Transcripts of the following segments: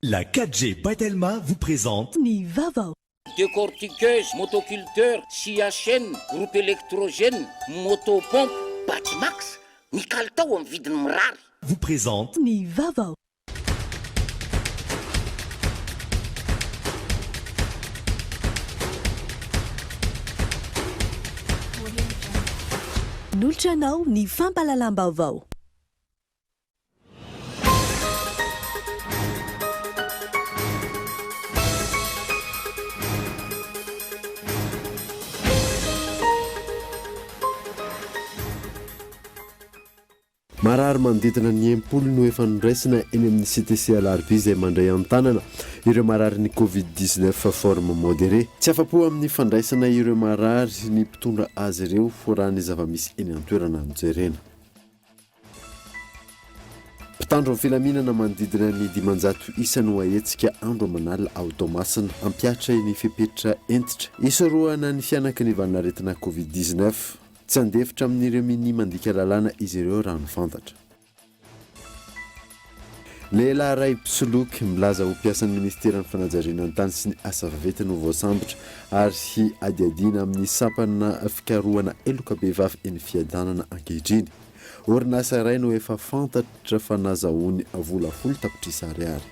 La 4G Batelma vous présente Nivava. Décortiqueuse, motoculteur, scie à chaîne, groupe électrogène, motopompe, Batimax, Nicaltao en vidiny mirary. Vous présente Nivava. Noltranao ny fampalalam-baovao. Marary manodidina ny empolo no efa noraisina eny amin'ny CTC Alarby izay mandray an-tanana ireo marary ny Covid-19 forme modéré. Tsy afa-po amin'ny fandraisana ireo marary ny mpitondra azy ireo raha ny zava-misy eny an-toerana mijerena. Mpitandro amin'ny filaminana manodidina ny 500 isa no ahetsika andro aman'alina ao Toamasina ampiatra ny fepetra entitra isorohana ny fianaka ny vanin'aretina Covid-19. Tsy andefitra amin'ireo mini mandika lalàna izy ireo raha ny fantatra. Lehilahy iray mpisoloky milaza ho mpiasan'ny ministeran'ny fanajariana an-tany sy ny asa vavety no voasambotra ary adiadiana amin'ny sampana fikarohana elokabevavy eny fiadanana ankehitriny. Orinasa iray no efa fantatra fa nazahoany volafolo tapitrisa ariary.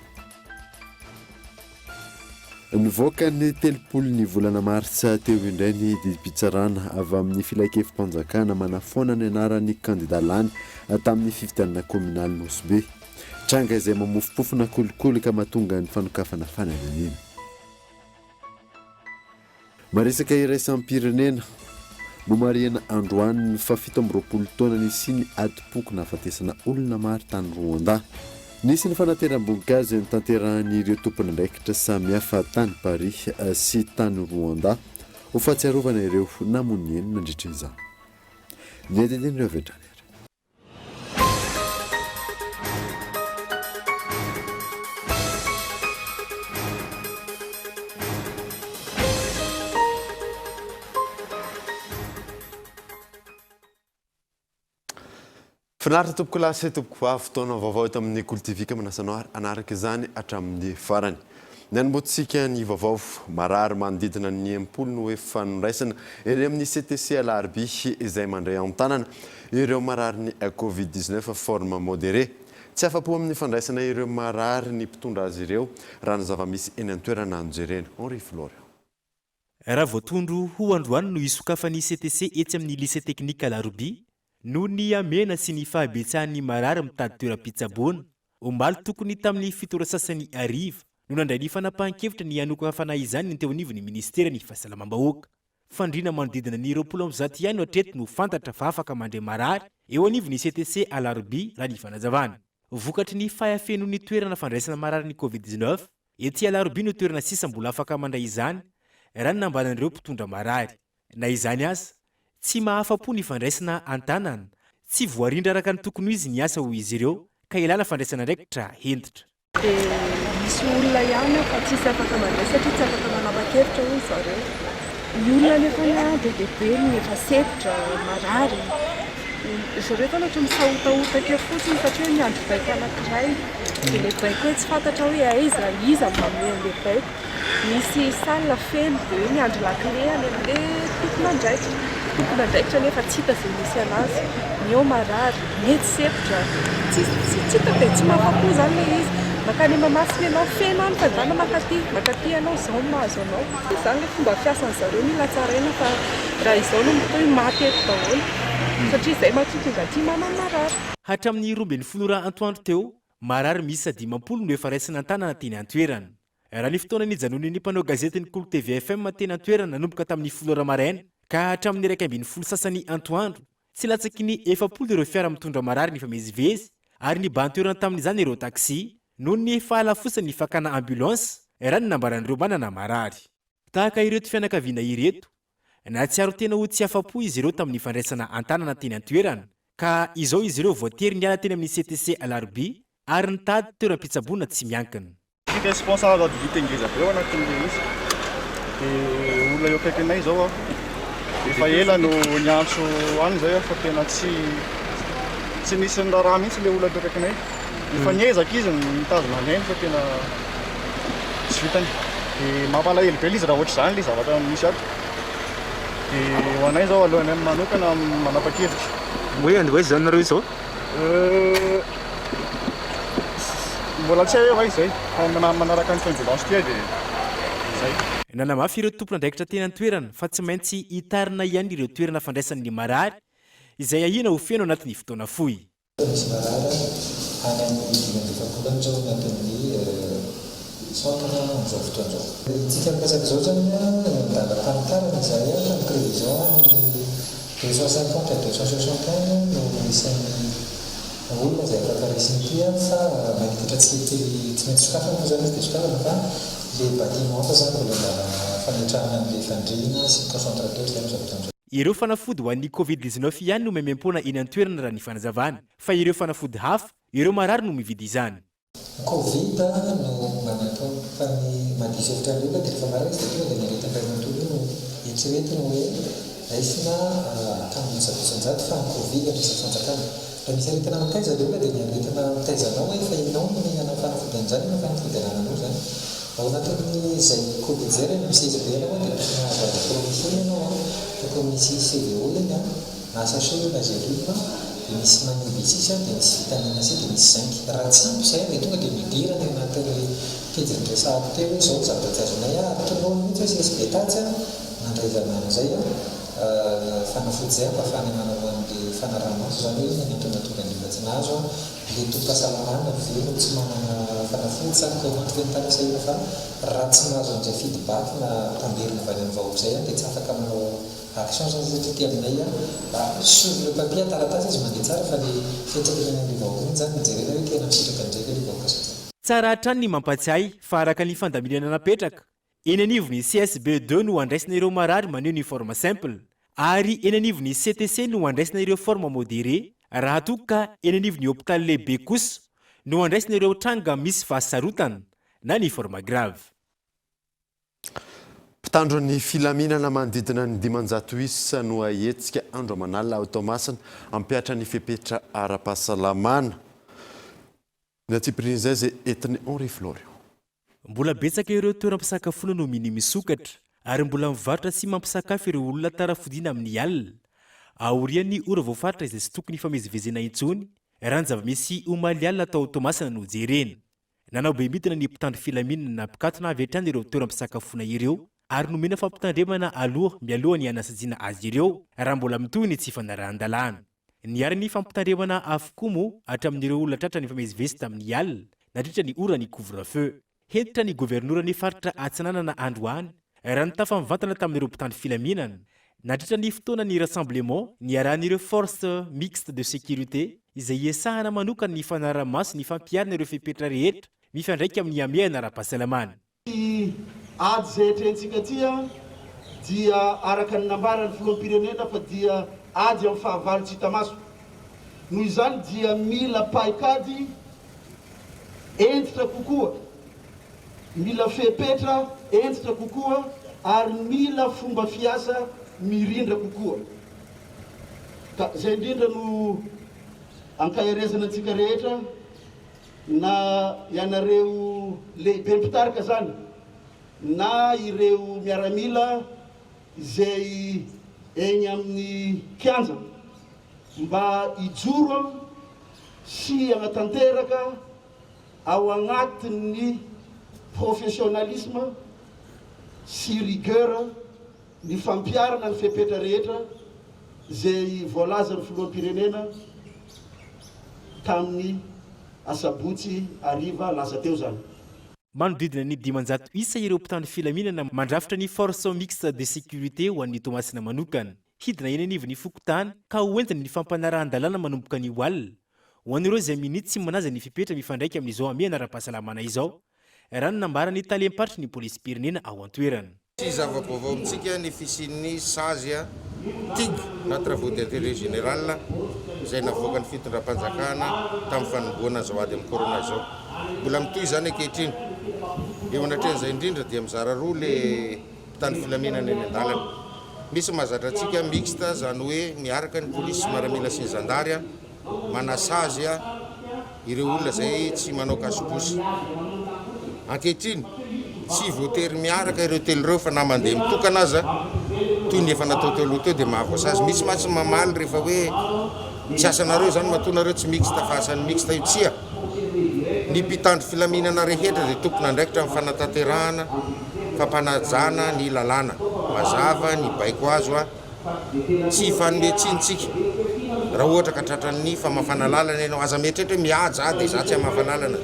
Nivoaka ny 30 volana martsa teo indray ny didim-pitsarana avy amin'ny filaikevim-panjakana manafoana ny anaran'ny kandidalany tamin'ny fifidianana kominaly Nosbe. Tranga izay mamofopofona kolikoly ka mahatonga ny fanokafana fanadinina. Maresaka iraisampirenena no mariana androany fa 17 taona nisy ny adi-poko nahafatesana olona maro tany Rwanda. Nisy ny fanateram-boninkazo ny tanterahan'ireo tompon'andraikitra samihafa tany Paris sy tany Rwanda ho fahatsiarovana ireo namon'ny eny nandritran'izany. Ny adidin'ireo avetrany. Finaritra tompoko lahy sy tompoko vavy fotoana vaovao eto amin'ny Kultivika manasanao anaraka izany hatramin'ny farany. Ny anomboantsika ny vaovao marary manodidina ny empolo no efa noraisina eny amin'ny CTC Alarby izay mandray an-tanana ireo marary ny Covid-19 forme modéré. Tsy afa-po amin'ny fandraisana ireo marary ny mpitondra azy ireo raha ny zava-misy eny an-toerana anjerena. Henri Florian. Raha voatondro ho androany no isokafan'ny CTC etsy amin'ny lycée technique Alarby no ny amena sy ny fahabetsahan'ny marary mitady toeram-pitsaboana omaly tokony tamin'ny fitora sasany ariva no nandray ny fanapahan-kevitra ny hanokana fanahy izany ny teo anivon'ny ministera ny fahasalamam-bahoaka. Fandriana manodidina ny 20 ihany no hatreto no fantatra fa afaka mandray marary eo anivon'ny CTC Alarby raha ny fanazavana. Vokatry ny fahafenon'ny toerana fandraisana marary ny Covid-19 ety Alarby no toerana sisa mbola afaka mandray izany raha ny nambanan'ireo mpitondra marary. Na izany aza tsy mahafa-po ny fandraisana an-tanana, tsy voarindra araka ny tokony izy ny asa ho izy ireo ka ilana fandraisana ndraikitra hentitra. Misy olona ihany fa tsisy afaka mandray satria tsy afaka manapa-kevitra hoy zareo. Ny olona nefa be ny efa sepitra marary. Zareo tana ohatry misahotaotaka fotsiny satria ny andro baiko anankiray. Dia ilay baiko hoe tsy fantatra hoe aiza iza manome an'ilay baiko. Misy salina feno dia hoe ny andro lakile any amin'ilay tompon'andraikitra nefa tsy hita izay misy anazy. Ny eo marary, mety sepitra, tsy hita dia tsy mahafa-po izany ilay izy. Makany mamasina ianao feno any fa zany makaty ianao izao no mahazo anao. Izany ilay fomba fiasan'ny zareo mila tsaraina fa raha izao no mitohy maty eto daholo. Satria izay mahatonga aty manana marary. Hatramin'ny 12 antoandro teo, marary misy 50 no efa raisina an-tanana teny an-toerana. Raha ny fotoana nijanon'ny mpanao gazetiny Kolo TV FM teny an-toerana nanomboka tamin'ny 10 maraina ka hatramin'ny 12 sasany antoandro, tsy latsaky ny 70 ireo fiara mitondra marary ny famezivezy ary ny ban-toerana tamin'izany ireo taxi noho ny fahalafosany fakana ambulance raha ny nambaran'ireo manana marary. Tahaka ireto fianakaviana ireto, na tsiaro tena ho tsy afa-po izy ireo tamin'ny fandraisana an-tanana teny an-toerana ka izao izy ireo voatery niala teny amin'ny CTC Alarby ary nitady toeram-pitsaboana tsy miankina. Responsable vita ingezaka eo anatin'ilay izy. Dia olona eo akaikinay izao efa ela no niantso any zay fa tena tsy nisy ny raha mihitsy ilay olona eo akaikinay. Efa niezaka izy mitazona an'ainy fa tena misy vitany dia mampalahelo be izy raha ohatr' izany ilay zavatra misy ato dia ho anay zao alohany amin'ny manokana manapa-kevitra hoe andeha zany nareo izao mbola tsy hay hoe izay manaraka ny ambulance tia dia izay nanamafy ireo tompon'andraikitra teny an-toerana fa tsy maintsy hitarina ihany ireo toerana fandraisan'ny marary izay ahina ho feno anatin'ny fotoana fohy misy marara any amin'ny dimanjafolany zao anatin'ny centre amin'izao fotoan'izao tsika mikasaka izao zany ndala tamitarana izay amin'ny prévision ny 250 à 261 no isan'ny olona izay afaka raisiny ty fa manikitra tsy maintsy sokafana zany izy dia sokafana fa le bâtiment fa zany mbola fametrahana an'le fandriana sy concentrateur zany izao fotoan'izao ireo fanafody ho an'ny covid-19 ihany no memem-pona eny an-toerana raha ny fanazavana fa ireo fanafody hafa ireo marary no mividy izany covid no manatao fa ny madisy efitra ndraika dia rehefa marary izy dia tonga dia niaretaka matory no eritreretiny hoe raisina tamin'ny sabosanjato fa ny covid ny sabosanjakana raha misy aretana mitaiza aloha dia niaretana mitaizanao hoe fa inao no mihinana fanafody an'izany no fanafody zany ao anatin'izay covid zay rehefa misy be ianao dia tokony promotion ianao tokony misy CVO eny asa so na zerima dia misy manibisisy dia misy vitamine C dia misy zinc raha tsy ampy izay dia tonga dia midirana anatin'le pejin'resahako teo hoe izao zavatra tsy azonay atonao mihitsy hoe sesy betatsy mandray zamana zay fanafody zay ampafany manao an'le fanaramaso zany hoe ny antonatonga ny mbatsy nazo le tom-pahasalamana velo tsy manana fanafody zany ka mantoventana saina fa raha tsy mahazo an'izay feedback na tamberina avy any amin'ny vahoaka zay dia tsy afaka manao action zany satria ty aminay sur le papier taratasy izy mandeha tsara fa le fiantraikana an'le vahoaka iny zany mijerena hoe tena misitraka ndraika le vahoaka satria tsara hatrany ny mampatsiahy fa araka ny fandaminana napetraka eny anivony CSB2 no andraisina ireo marary maneho ny forme simple ary eny anivony CTC no andraisina ireo forme modéré raha toka ka eny anivony hôpital lehibe kosa no andraisina ireo tranga misy fahasarotana na ny forme grave mpitandro ny filaminana manodidina ny 500 isa no ahetsika andro amanalina ao Tomasina ampiatra ny fepetra ara-pahasalamana ny atsipirin'izay zay etiny Henri Florian mbola betsaka ireo toeram-pisakafoana no miny misokatra ary mbola mivarotra sy mampisakafo ireo olona tarafodina amin'ny alina aorian'ny ora voafaritra izay sy tokony ifamezivezena intsony raha ny zava-misy omaly alina tao Tomasina no jerena nanao be mitina ny mpitandro filaminana na mpikatona avy hatrany ireo toeram-pisakafoana ireo ary nomena fampitandremana aloha mialoha ny anasajiana azy ireo raha mbola mitohy ny tsy fanarahan-dalàna niary ny fampitandremana avokoa moa hatramin'ireo olona tratra ny ifamezivezy tamin'ny alina nadritra ny ora ny couvre-feu hentitra ny gouvernoura ny faritra atsinanana androany raha ny tafamivantana tamin'ireo mpitandro filaminana nadritra ny fotoana ny rassemblement niarahan'ireo force mixte de sécurité izay iasahana manokana ny fanaramaso ny fampiarina ireo fepetra rehetra mifandraiky amin'ny amiana ara-pahasalamana ady zay atrentsika tia dia araka ny nambarany filoham-pirenena fa dia ady amin'ny fahavalo tsy hita maso noho izany dia mila paikady entitra kokoa mila fepetra entitra kokoa ary mila fomba fiasa mirindra kokoa ka zay indrindra no ankaherezana antsika rehetra na ianareo lehibe mpitarika zany na ireo miaramila izay eny amin'ny kianja mba ijoro sy anatanteraka ao agnatin'ny professionnalisme sy rigueur ny fampiarana ny fepetra rehetra zay voalazany filoham-pirenena tamin'ny asabotsy ariva lasa teo zany manodidina ny 500 isa ireo mpitandro filaminana mandrafitra ny force mixte de sécurité ho an'ny Tomasina manokana hidina eny anivony fokotany ka hoentiny ny fampanarahan-dalàna manomboka ny alina ho an'ireo izay minity sy manaza ny fipetra mifandraiky amin'izao amiana ara-pahasalamana izao raha ny nambarany talempatry ny polisy pirenena ao an-toerana sy zava-baovao amintsika ny fisian'ny sazia TIG na travaux d'intérêt général izay navoaka ny fitondram-panjakana tamin'ny fanomboana zao ady amin'ny corona zao mbola mitoy zany ankehitriny eo anatrehan'izay indrindra dia mizara roa le mpitandro filaminana eny an-dalana misy mahazatra antsika mixte zany hoe miaraka ny polisy sy maramila sy ny zandary manasazy ireo olona zay tsy manao kasibosy ankehitriny tsy voatery miaraka ireo telo ireo fa na mandeha mitokana aza toy ny efa natao teo aloha teo dia mahavoasazy misy matsy mamaly rehefa hoe tsy asanareo zany matonareo tsy mixta fa asan'ny mixta io tsia ny mpitandro filaminana rehetra dia tokony andraikitra amin'ny fanatanterahana fampanajana ny lalàna mazava ny baiko azo a tsy fanometsitsika raha ohatra ka tratran'ny famafana lalana ianao aza mietrehatra hoe mihaja dia za tsy hamafanalana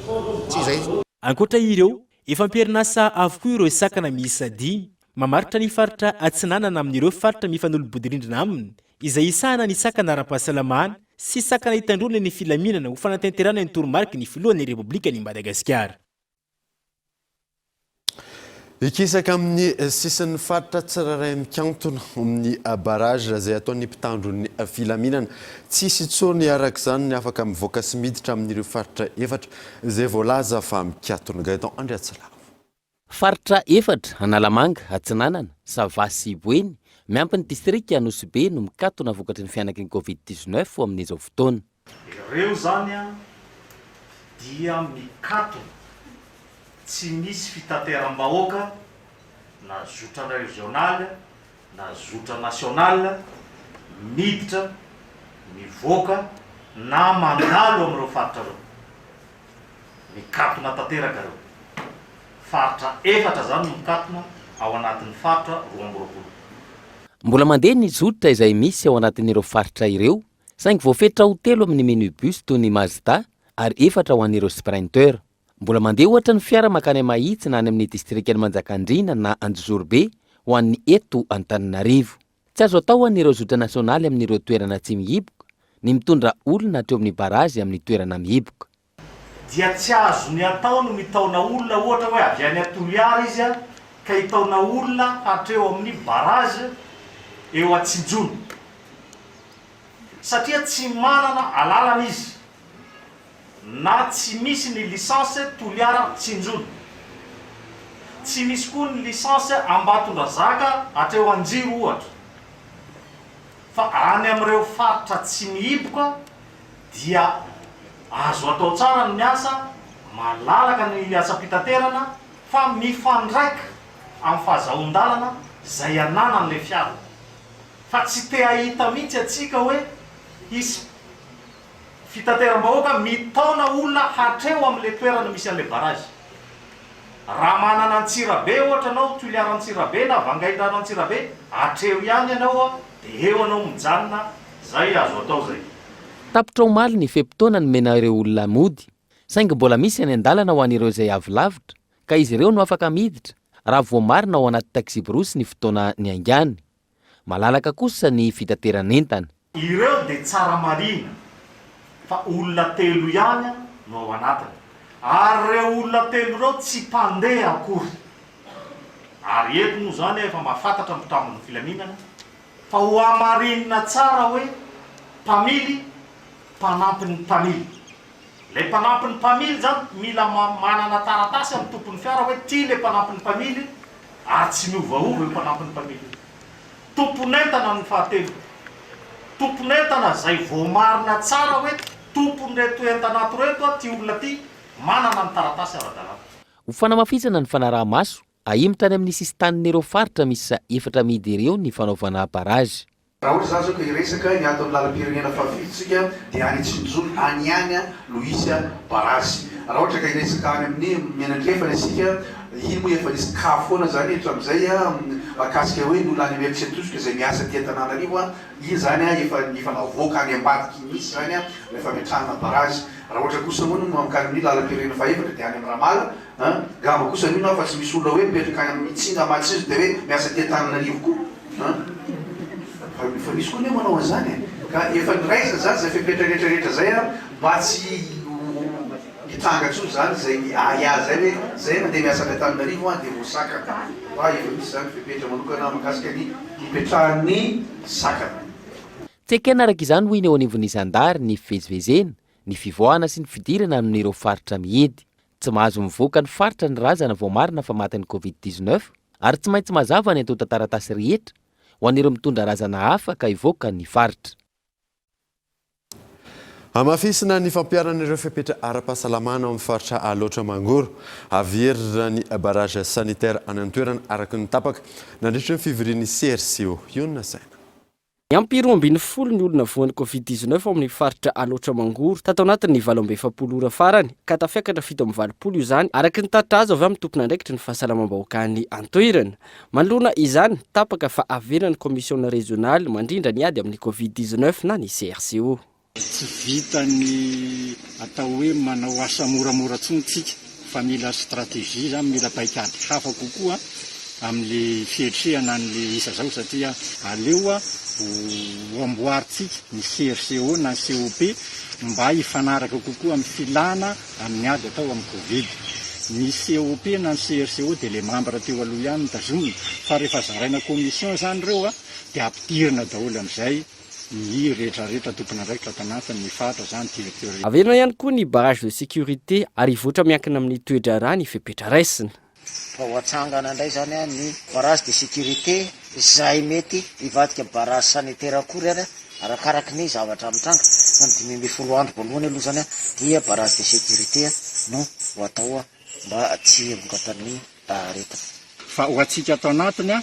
tsy izay ankoatra ireo efa ampierinasa avokoa ireo sakana miisa 10 mamaritra ny faritra atsinanana amin'ireo faritra mifanolobodirindrina aminy izay isahana ny sakana ara-pahasalamana sy sakana hitandrona ny filaminana ho fanatenterana ny toromarika ny filohan'ny Repoblika ny Madagasikara. Ikisaka amin'ny sisin'ny faritra tsiraray mikantona amin'ny barrage zay ataon'ny mpitandro ny filaminana tsisy tsony arak'izany ny afaka mivoaka sy miditra amin'ireo faritra efatra izay voalaza fa mikatona Gaëtan Andriatsala. Faritra efatra Analamanga, Atsinanana, Savasy, Boeny miampy ny distrika Anosibe no mikatona vokatry ny fianak'ny Covid-19 amin'izao fotoana. Ireo zany dia mikatona tsy misy fitateram-bahoaka na zotra regional na zotra national miditra mivoaka na mandalo amin'ireo faritra ireo mikatona tanteraka ireo. Faritra efatra zany no mikatona ao anatin'ny faritra 12. Mbola mandeha ny zotra izay misy ao anatin'ireo faritra ireo saingy voafetra ho 3 amin'ny minibus toy ny Mazda ary 4 ho an'ireo Sprinter. Mbola mandeha ohatra ny fiara makany Mahitsy na any amin'ny distrikan'ny Manjakandriana na Anjozorobe ho an'ny eto Antananarivo. Tsy azo atao an'ireo zotra nasionaly amin'ireo toerana tsy mihiboka ny mitondra olona hatreo amin'ny barazy amin'ny toerana mihiboka. Dia tsy azo ny atao no mitaona olona ohatra hoe avy any Toliara izy ka hitaona olona hatreo amin'ny barazy eo Atsinjono satria tsy manana alalana izy na tsy misy ny lisanse Toliara Tsinjono, tsy misy koa ny lisanse Ambatondrazaka hatreo Anjiro ohatra. Fa any amin'ireo faritra tsy mihiboka dia azo atao tsara ny miasa, malalaka ny asa-pitaterana fa mifandraika amin'ny fahazaon-dalana zay ananan'le fiara. Fa tsy te ahita mihitsy atsika hoe hisy fitateram-bahoaka mitaona olona hatreo amin'le toerana misy an'le barazy. Raha manana Antsirabe ohatra anao, Toliara Antsirabe na Vangaindrano Antsirabe, hatreo ihany ianao dia eo anao mijanona, zay azo atao zay. Tapitra omaly ny fepitona ny mena ireo olona mody, saingy mbola misy any an-dalana ho an'ireo izay avy lavitra, ka izy ireo no afaka miditra raha voamarina ao anaty taxibrosy ny fotoana ny aingany. Malalaka kosa ny fitateran'entana. Ireo dia tsara marina fa olona 3 ihany no ao anatiny. Ary ireo olona 3 ireo tsy mpandeha akory. Ary eto moa zany efa mahafantatra mpitambon'ny filaminana fa ho amarinina tsara hoe mpamily mpanampy ny mpamily. Le mpanampy ny mpamily zany mila manana taratasy amin'ny tompon'ny fiara hoe ty le mpanampy ny mpamily ary tsy miovaova io mpanampy ny mpamily. Tompon'entana ny fahatelo. Tompon'entana zay voamarina tsara hoe tompon'reto entana ato reto ty olona ty manana ny taratasy ara-dalàna. Ho fanamafisana ny fanaraha-maso, ahimitra any amin'ny sisin-tanin'ireo faritra misy 4 midy ireo ny fanaovana barazy. Raha ohatra zany zao ka iresaka ny ato amin'ny lalam-pirenena fafitsika dia any Tsinjono any no hisy barazy. Raha ohatra ka iresaka any amin'ny Menandrefana isika, iny moa efa nisy kafoana zany hatram'izay makasika hoe ny olona any Ameriksetosoka izay miasa ty Antananarivo, iny zany efa navoaka any ambadiky misy zany rehefa metrahana barazy. Raha ohatra kosa moa no mamkany amin'ny lalam-pirenena faefatra dia any amin'ny Ramala, gamba kosa mino fa tsy misy olona hoe mipetraka any amin'ny Mitsinga Matsiso dia hoe miasa ty Antananarivo koa. Fa misy koa ny manao an'izany ka efa niraisa zany zay fepetra rehetrarehetra zay mba tsy hitanga tsoa zany zay aiazy zay hoe zay mandeha miasa ny Antananarivo dia voasakana. Fa efa misy zany fepetra manokana mahakasika ny hipetrahan'ny sakana. Tsy ekena araka izany hoy ny eo anivon'Isandary ny fivezivezena, ny fivoahana sy ny fidirana amin'ireo faritra miedy. Tsy mahazo mivoaka ny faritra ny razana voamarina fa matin'ny Covid-19 ary tsy maintsy mazava ny atota taratasy rehetra ho an'ireo mitondra razana hafa ka hivoaka ny faritra. Amafisina ny fampiaran'ireo fepetra ara-pahasalamana amin'ny faritra aloatra mangoro averina ny barrage sanitaire any an-toerana araky ny tapaka nandritra ny fivorian'ny CRCO iona saina. Ampy 20 ny olona voan'ny Covid-19 ao amin'ny faritra aloatra mangoro tatao anatin'ny 27 ora farany ka tafiakatra 720 io zany araky ny tatra azo avy amin'ny tompon'andraikitry ny fahasalamam-bahoakany an-toerana. Manoloana izany tapaka fa averina ny komisiona régionale mandrindra ny ady amin'ny Covid-19 na ny CRCO. Tsy vita ny atao hoe manao asa moramora tsontsika fa mila stratégie zany mila paikady hafa kokoa amin'le fietrehana an'le isa zao satria aleo ho amboaritsika ny CRCO na COP mba hifanaraka kokoa amin'ny filana amin'ny ady atao amin'ny Covid. Ny COP na ny CRCO dia le membre teo aloha ihany mitazomina fa rehefa zaraina commission zany reo dia ampidirina daholo amin'izay ny rehetrarehetra tompon'andraikitra tanatiny fatra zany directeur. Averina ihany koa ny barrage de sécurité ary voatra miankina amin'ny toedra rà ny fepetra raisina. Fa hoatsangana indray zany ny barrage de sécurité izay mety hivadika barrage sanitaire akory ary arakaraky ny zavatra mitranga ny 2010 andro voalohany aloha zany dia barrage de sécurité no ho atao mba tsy hangatany aretina. Fa ho atsika atao anatiny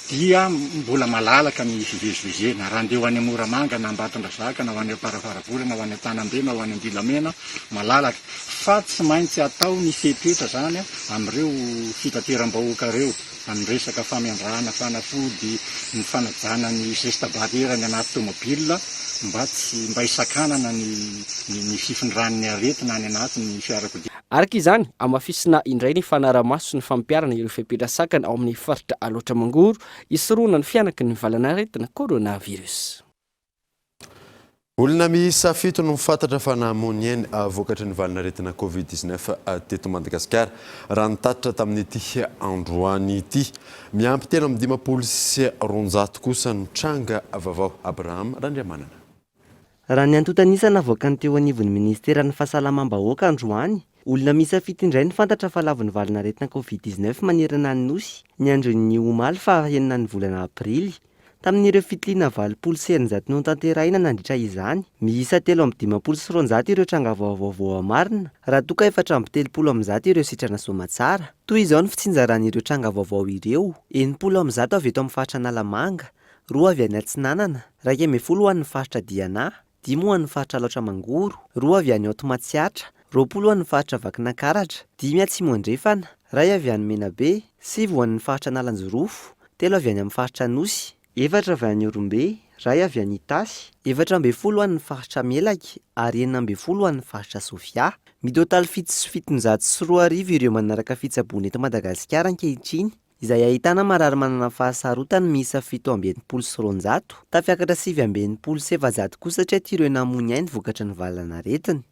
dia mbola malalaka ny fivezivezena raha andeha ho any Moramanga na Ambatondrazaka na ho any Paravaravora na ho any Tanambe na ho any Ambilamena malalaka fa tsy maintsy atao ny fepetra zany amin'ireo fitateram-bahoaka reo amin'ny resaka famiandrana fanafody ny fanajana ny geste barrière ny anaty tomobile mba hisakanana ny fifindran'ny aretina any anatin'ny fiarakodia. Araka izany amafisina indray ny fanaramaso ny fampiarana ireo fepetra sakana ao amin'ny faritra aloatra mangoro isoroana ny fianaky ny valana aretina coronavirus. Olona miisa 7 no mifantatra fa namoniany avokatry ny valana aretina Covid-19 teto Madagasikara raha nitatitra tamin'ity androany ity. Miampy tena amin'ny 200 kosa ny tranga vaovao. Abraham Randriamanana. Raha ny antotanisana avoakany teo anivon'ny ministeran'ny fahasalamam-bahoaka androany, olona miisa 7 indray ny fantatra fa lavon'ny valana aretina Covid-19 manerana ny nosy ny andron'ny omaly fa 9 ny volana aprily. Tamin'ireo fitiliana 900 no tanteraina nandritra izany. Miisa 329 ireo tranga vaovao marina, raha toka 430 ireo sitrana somatsara. Toy izao ny fitsinjaran'ireo tranga vaovao ireo: 70 avy eto amin'ny faritra Analamanga, 2 avy any Atsinanana, 12 ho an'ny faritra Diana, 10 ho an'ny faritra Alaotra Mangoro, 2 avy any Automatsiatra, 20 ho an'ny faritra Vakinakaratra, 10 Atsimo Andrefana, 2 avy any Menabe, 7 ho an'ny faritra Analanjorofo, 3 avy any amin'ny faritra Nosy, 4 avy any Orombe, 2 avy any Itasy, 14 ho an'ny faritra Melaky ary 19 ho an'ny faritra Sofia. Midôtaly 7,720 ireo manaraka fitsaboana eto Madagasikara ankehitriny, izay ahitana marary manana fahasarotany miisa 7,700, tafiakatra 7,700 kosa satria tireo namony ainy vokatra ny valana aretina.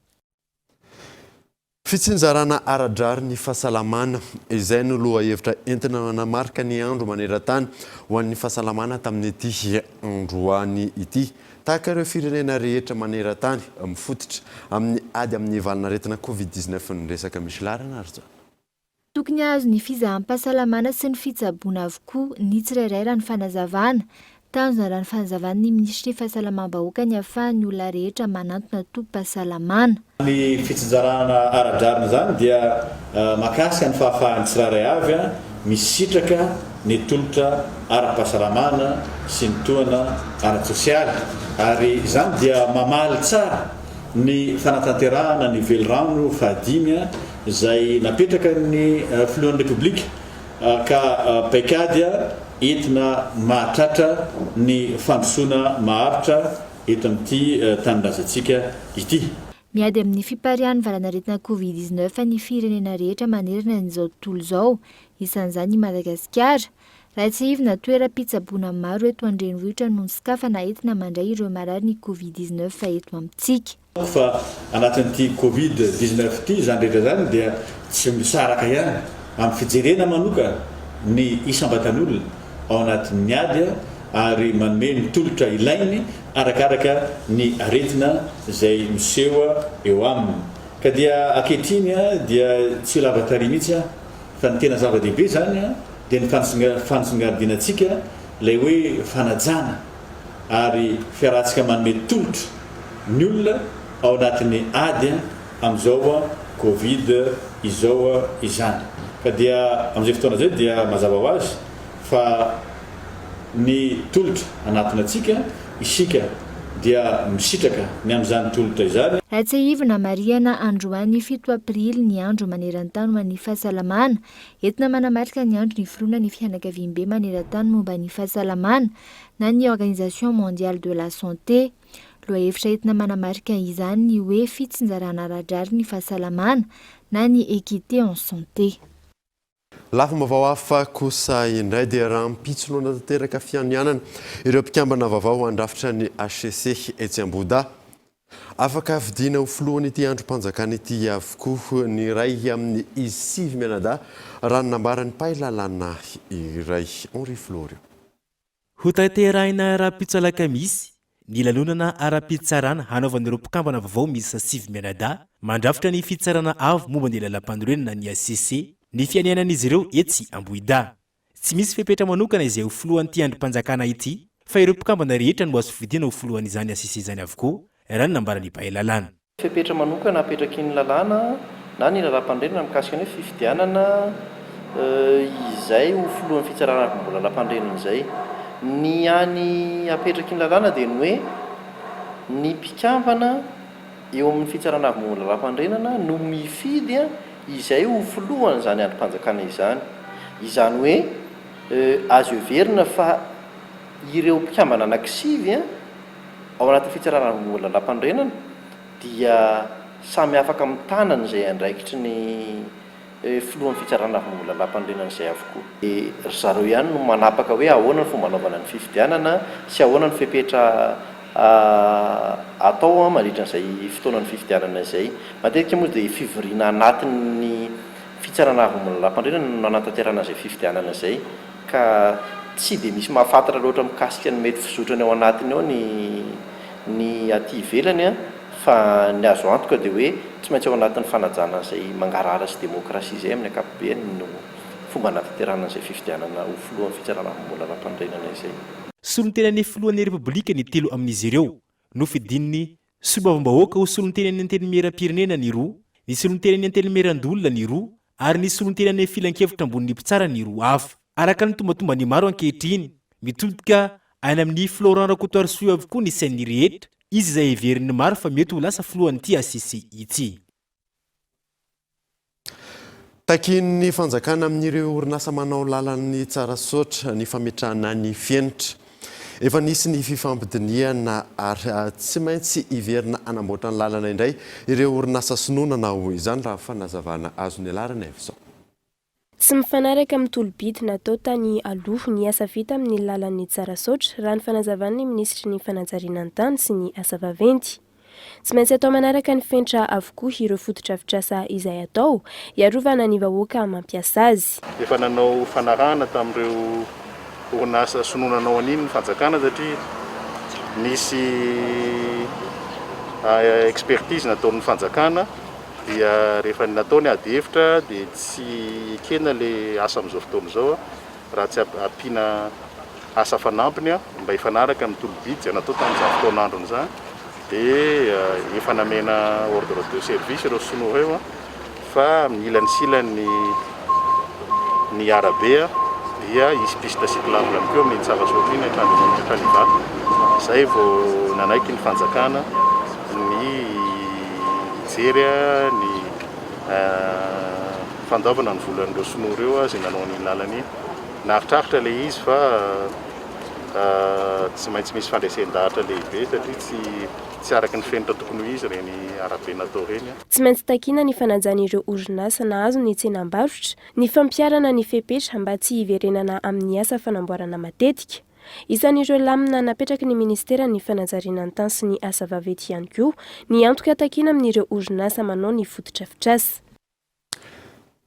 Fitsinjarana aradrary ny fahasalamana izay no loha hevitra entina namarika ny andro maneran-tany ho an'ny fahasalamana tamin'ity androany ity. Tahaka ireo firenena rehetra maneran-tany mifototra amin'ny ady amin'ny valana aretina Covid-19 ny resaka misy larana ary zao. Tokony azo ny fizaham-pahasalamana sy ny fitsaboana avokoa ny tsirairay raha ny fanazavana. Tanjona raha ny fanazavana ny ministry ny fahasalamam-bahoaka ny ahafahan'ny olona rehetra manantona tompo-pahasalamana. Ny fitsinjarana aradrarina zany dia makasika ny fahafahan'ny tsirairay avy misitraka ny tolotra ara-pahasalamana sy ny toana ara-tsosialy ary izany dia mamaly tsara ny fanatanterahana ny velorano fahadimy izay napetraka ny filohan'ny Republika ka paikady entina mahatratra ny fandrosoana maharitra eto amin'ity tanindrazantsika ity. Miady amin'ny fiparian'ny valana aretina Covid-19 ny firenena rehetra manerana n'izao tontolo izao, isan'izany i Madagasikara. Raha tsy ivona toeram-pitsaboana maro eto an-drenivohitra no nisikafana entina mandray ireo marary ny Covid-19 fa eto amintsika. Fa anatin'ity Covid-19 ity zany rehetra zany dia tsy misaraka ihany amin'ny fijerena manoka ny isam-batan'olona ao anatin'ny ady ary manome ny tolotra ilainy arakaraka ny aretina izay miseho eo aminy. Ka dia ankehitriny dia tsy lava-tary mihitsy fa ny tena zava-dehibe zany dia ny fanosongadinantsika ilay hoe fanajana ary fiarahantsika manome tolotra ny olona ao anatin'ny ady amin'izao covid izao izany ka dia amin'izay fotoana zay dia mazava ho azy fa ny tolotra anatina atsika isika dia misitraka ny amin'izany tolotra izany. Ratsahivina Mariana androany 7 aprily ny andro maneran-tany momba ny fahasalamana entina manamarika ny andro ny foroana ny fianakaviam-be maneran-tany momba ny fahasalamana na ny Organisation mondiale de la santé. Lohahevitra entina manamarika izany ny hoe fitsinjarana ara-drary ny fahasalamana na ny équité en santé. Lafa-mavao hafa kosa indray dia raha mpitsoloana tanteraka fianianana ireo mpikambana vaovao andrafitra ny HCC etsy Amboda. Afaka vidiana ho filohan'ny ity androm-panjakana ity avokoa ny ray amin'ny izy 5 menada raha nambaran'ny pailalana iray Henri Florio. Ho tanterahina ara-pitsalaka misy ny lalonana ara-pitsarana hanaovan'ireo mpikambana vaovao misy 5 menada mandrafitra ny fitsarana avo momba ny lalam-pandroenana ny HCC ny fianianan'izy ireo etsy Amboida. Tsy misy fepetra manokana izay ho filohan'ity androm-panjakana ity fa ireo mpikambana rehetra no azo fidiana ho filohan'izany HCC izany avokoa raha ny nambaran'ny mpahalalana. Fepetra manokana apetraky ny lalàna na ny lalam-pandrenana mikasika ny hoe fifidianana izay ho filohan'ny fitsarana mbola lalam-pandrenana izay. Ny any apetraky ny lalàna dia ny hoe ny mpikambana eo amin'ny fitsarana mbola lalam-pandrenana no mifidy izay ho filohana izany androm-panjakana izany. Izany hoe azo heverina fa ireo mpikambana anankisivy ao anatin'ny fitsarana mbola lalam-pandrenana dia samy afaka amin'ny tanany izay andraikitry ny filohan'ny fitsarana mbola lalam-pandrenana izay avokoa. Zareo ihany no manapaka hoe ahoana ny fomba anaovana ny fifidianana sy ahoana ny fepetra atao mandritra n'izay fotoanan'ny fifidianana izay. Matetika moa dia fivoriana anatin'ny fitsarana mbola lalam-pandrenana no anatanterana izay fifidianana izay ka tsy dia misy mahafantatra loatra mikasika ny mety fizotrany ao anatiny ao ny aty ivelany fa ny azo antoka dia hoe tsy maintsy ao anatin'ny fanajana izay mangarara sy demokrasia izay amin'ny ankapobeny no fomba anatanterana izay fifidianana ho filohan'ny fitsarana mbola lalam-pandrenana izay. Solon-tenan'ny filohan'ny Repoblika ny 3 amin'izy ireo no fidininy solombavam-bahoaka ho solon-tenan'ny antenimieram-pirenena ny 2, ny solon-tenan'ny antenimieran-dolona ny 2 ary ny solon-tenan'ny filan-kevitra ambony mpitsara ny 2 hafa. Araka ny tombatomba ny maro ankehitriny mitodika any amin'ny Florent Rakotoarisio avokoa ny sainy rehetra izy izay heverin'ny maro fa mety ho lasa filohan'ity HCC ity. Takin'ny fanjakana amin'ireo orinasa manao lalan'ny tsara sotra ny fametrahana ny fienitra. Efa nisy ny fifampidiniana ary tsy maintsy iverina anamboatra ny lalana indray ireo orinasa sononana ho izany raha fanazavana azo ny alarana izao. Tsy mifanaraka amin'ny tolobity natao tany aloha ny asa vita amin'ny lalan'ny tsara sotra raha ny fanazavan'ny ministry ny fanajariana ny tany sy ny asa vaventy. Tsy maintsy atao manaraka ny fenitra avokoa ireo fototra-fitrasa izay atao iarovana ny vahoaka mampiasa azy. Efa nanao fanarahana tamin'ireo orinasa sononanao an'iny ny fanjakana satria nisy expertise nataon'ny fanjakana dia rehefa nataony ady hevitra dia tsy ekena le asa amin'izao fotoana izao raha tsy ampiana asa fanampiny mba hifanaraka amin'ny tolobity natao tamin'izany fotoan'androny izany dia efa namena ordre de service ireo sonoa ireo fa amin'ny ilany silany ny arabe dia hisy piste cyclable ihany koa amin'ny tsara sotra iny Tranivà. Izay vao nanaiky ny fanjakana ny jery ny fandaovana ny volan'ireo sonoa ireo izay nanao ny lalany naritraritra le izy fa tsy maintsy misy fandraisan-dahatra lehibe satria tsy araka ny fenitra tokony ho izy reny arabe natao reny. Tsy maintsy takiana ny fanajana ireo orinasa nahazo ny tsenam-barotra ny fampiarana ny fepetra mba tsy hiverenana amin'ny asa fanamboarana matetika. Isan'ireo lamina napetraky ny ministera ny fanajariana ny tany sy ny asa vaventy ihany koa ny antoka takiana amin'ireo orinasa manao ny fototra-fitrasa.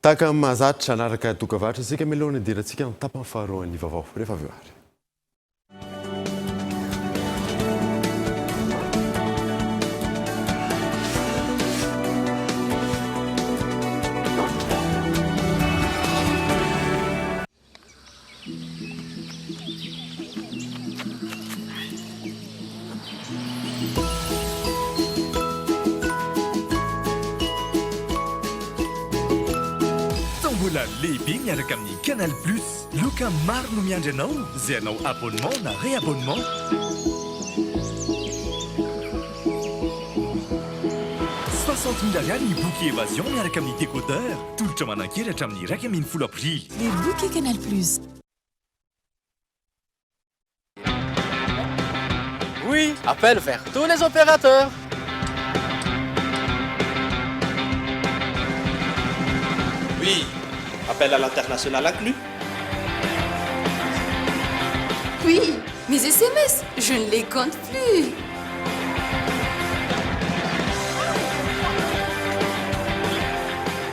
Taka mahazatra anaraka dokavatra isika miloana dirantsika ny tapany faharoa ny vaovao rehefa avy eo ary. VIP miaraka amin'ny Canal Plus. Loka maro no miandry anao zay anao abonnement na réabonnement. $60,000 ny bouquet évasion miaraka amin'ny décodeur. Tolotra manan-kely hatramin'ny 1 aprily. Les bouquets Canal Plus. Oui, appel vers tous les opérateurs. Oui, appel à l'international inclus. Oui, mes SMS, je ne les compte plus.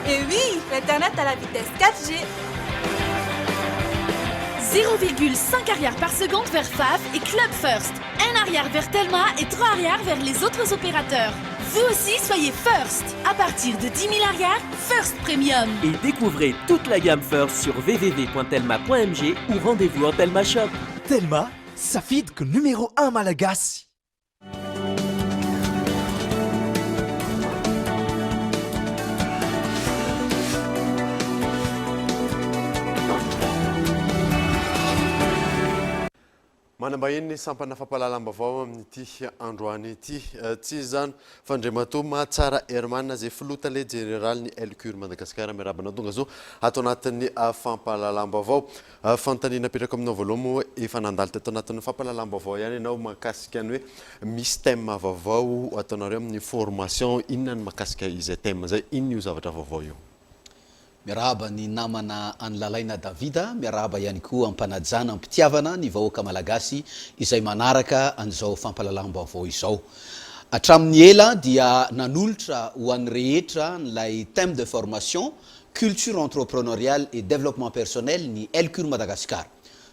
Et oui, l'Internet à la vitesse 4G. 0,5 arrière par seconde vers FAF et Club First. 1 arrière vers Telma et 3 arrière vers les autres opérateurs. Vous aussi, soyez First. À partir de 10 000 arrières, First Premium. Et découvrez toute la gamme First sur www.telma.mg ou rendez-vous en Telma Shop. Telma, Safidque numéro 1 Malagasy. manambahiny ny sampana fampalalam-bavao amin'ity androany ity tsy zany fandremato mahatsara Herman zay filota le général ny Elcure Madagasikara miarabana tonga zo ato anatin'ny fampalalam-bavao fantanina petraka aminao voaloha moa efa nandalo teto anatin'ny fampalalam-bavao ihany ianao mahakasika ny hoe misy thème vaovao ataonareo amin'ny formation inona ny mahakasika izay thème zay inona io zavatra vaovao io miarahaba ny namana Anlalaina Davida miarahaba ihany koa ampanajana ampitiavana ny vahoaka malagasy izay manaraka an'izao fampalalam-bavao izao hatramin'ny ela dia nanolotra ho an'ny rehetra nilay thème de formation culture entrepreneuriale et développement personnel ny Elcure Madagasikara